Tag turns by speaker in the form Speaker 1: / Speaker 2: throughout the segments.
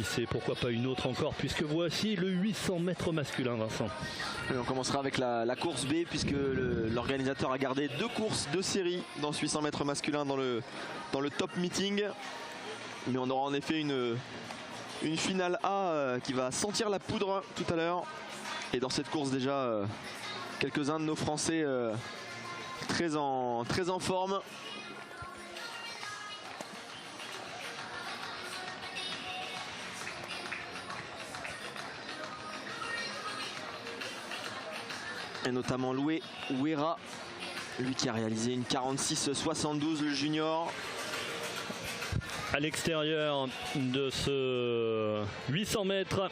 Speaker 1: qui sait, pourquoi pas une autre encore, puisque voici le 800 mètres masculin, Vincent.
Speaker 2: Et on commencera avec la course B, puisque l'organisateur a gardé 2 courses de série dans ce 800 mètres masculin dans le top meeting. Mais on aura en effet une finale A qui va sentir la poudre tout à l'heure. Et dans cette course déjà, quelques-uns de nos Français très en forme. Et notamment Loué Ouera, lui qui a réalisé une 46,72 le junior.
Speaker 1: À l'extérieur de ce 800 mètres,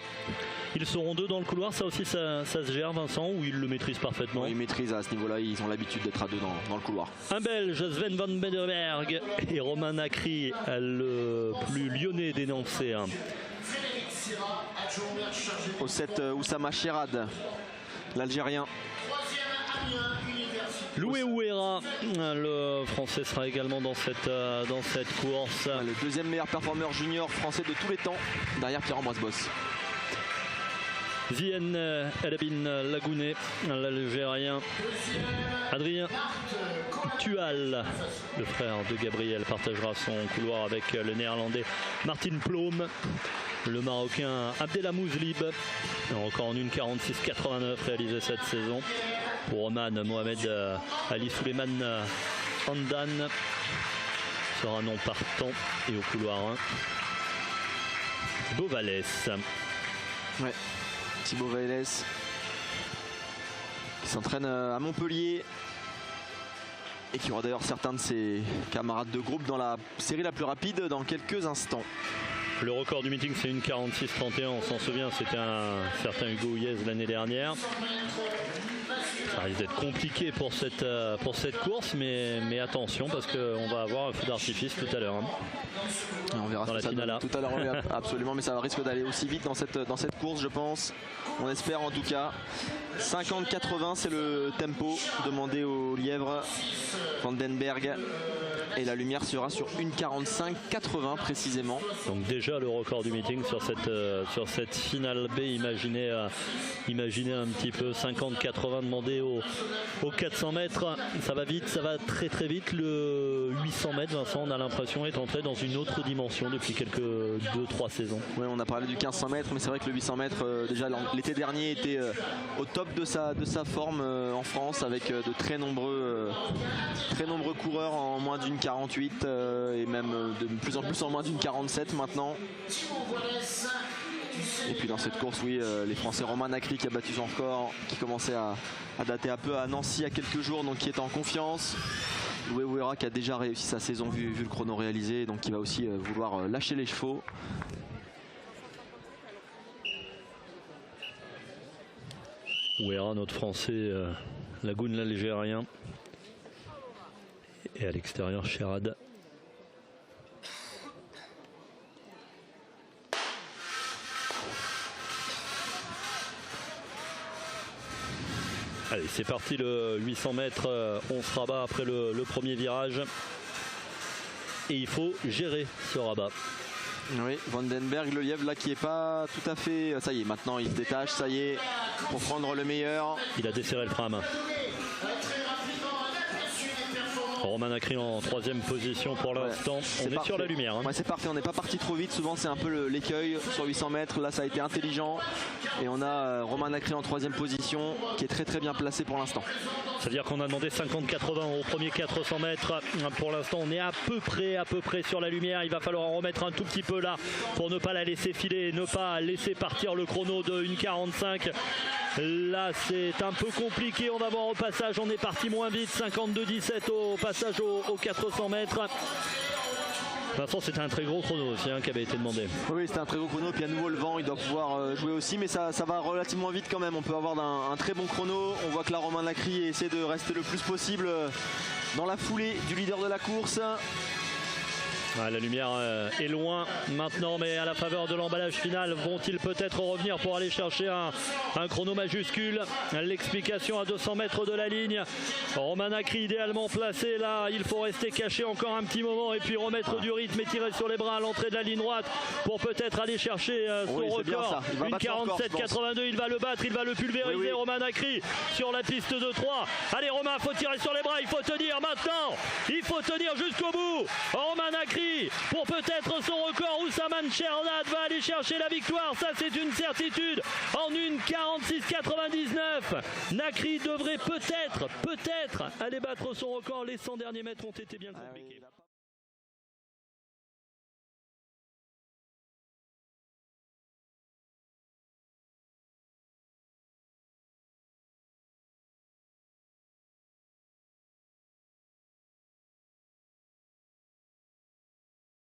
Speaker 1: ils seront 2 dans le couloir. Ça aussi, ça se gère, Vincent, ou ils le maîtrisent parfaitement?
Speaker 2: Ils maîtrisent à ce niveau-là, ils ont l'habitude d'être à 2 dans le couloir.
Speaker 1: Un Belge, Sven van Bederberg, et Romain Nacri, le plus lyonnais des Nancéens.
Speaker 2: Au 7, Oussama Cherad, l'Algérien.
Speaker 1: Loué Ouera, le français, sera également dans cette course.
Speaker 2: Le deuxième meilleur performeur junior français de tous les temps, derrière Pierre-Ambroise Boss.
Speaker 1: Zien Elabin Lagounet, l'Algérien. Adrien Tual, le frère de Gabriel, partagera son couloir avec le néerlandais Martin Ploom. Le Marocain Abdelhamouz Lib, encore en 1,46,89 réalisé cette saison. Pour Oman, Mohamed Ali Suleiman Handan sera non partant. Et au couloir 1, Thibaut Vallès.
Speaker 2: Ouais, Thibaut Vallès qui s'entraîne à Montpellier et qui aura d'ailleurs certains de ses camarades de groupe dans la série la plus rapide dans quelques instants.
Speaker 1: Le record du meeting, c'est 1,46,31. On s'en souvient, c'était un certain Hugo Huyez l'année dernière. Ça risque d'être compliqué pour cette course, mais attention, parce qu'on va avoir un feu d'artifice tout à l'heure. Hein.
Speaker 2: On verra dans la finale tout à l'heure, oui, absolument, mais ça risque d'aller aussi vite dans cette course, je pense. On espère en tout cas. 50-80, c'est le tempo demandé au lièvre Vandenberg. Et la lumière sera sur 1,45,80 précisément.
Speaker 1: Donc déjà le record du meeting sur cette finale B. Imaginez un petit peu 50-80 demandé aux 400 mètres. Ça va vite, ça va très très vite. Le 800 mètres, Vincent, on a l'impression est entré dans une autre dimension depuis quelques 2-3 saisons.
Speaker 2: Oui, on a parlé du 1500 mètres, mais c'est vrai que le 800 mètres, déjà l'été dernier, était au top de sa forme en France, avec de très nombreux coureurs en moins d'une 48 et même de plus en plus en moins d'une 47 maintenant. Et puis dans cette course, oui, les Français, Romain Nacri qui a battu son record, qui commençait à dater un peu à Nancy il y a quelques jours, donc qui est en confiance. Loué Ouera qui a déjà réussi sa saison vu le chrono réalisé, donc qui va aussi vouloir lâcher les chevaux.
Speaker 1: Ouera, notre Français, Lagoun l'Algérien. Et à l'extérieur, Cherad. Allez, c'est parti, le 800 mètres. On se rabat après le premier virage. Et il faut gérer ce rabat.
Speaker 2: Oui, Vandenberg, le lièvre là qui est pas tout à fait... Ça y est, maintenant il se détache, ça y est, pour prendre le meilleur.
Speaker 1: Il a desserré le frein à main. Romain Nacri en 3e position pour l'instant. Ouais, on est sur la lumière. Hein.
Speaker 2: Ouais, c'est parfait, on n'est pas parti trop vite. Souvent c'est un peu l'écueil sur 800 mètres. Là ça a été intelligent. Et on a Romain Nacri en 3e position qui est très très bien placé pour l'instant.
Speaker 1: Ça veut dire qu'on a demandé 50-80 au premier 400 mètres. Pour l'instant on est à peu près sur la lumière. Il va falloir en remettre un tout petit peu là pour ne pas la laisser filer, ne pas laisser partir le chrono de 1,45. Là c'est un peu compliqué, on va voir au passage, on est parti moins vite, 52-17 au passage aux 400 mètres. Vincent, c'était un très gros chrono aussi qui avait été demandé.
Speaker 2: Oui, c'était un très gros chrono, puis à nouveau le vent, il doit pouvoir jouer aussi, mais ça va relativement vite quand même. On peut avoir un très bon chrono. On voit que là Romain Nacri essaie de rester le plus possible dans la foulée du leader de la course.
Speaker 1: La lumière est loin maintenant, mais à la faveur de l'emballage final, vont-ils peut-être revenir pour aller chercher un chrono majuscule? L'explication à 200 mètres de la ligne. Romain Nacri idéalement placé là, il faut rester caché encore un petit moment et puis remettre du rythme et tirer sur les bras à l'entrée de la ligne droite pour peut-être aller chercher son record. Une 47,82, il va le battre, il va le pulvériser. Romain Nacri sur la piste de 3. Allez Romain, faut tirer sur les bras, il faut tenir maintenant, il faut tenir jusqu'au bout. Romain Nacri pour peut-être son record. Ousmane Chernat va aller chercher la victoire, ça c'est une certitude, en une 46,99. Nacri devrait peut-être aller battre son record. Les 100 derniers mètres ont été bien compliqués.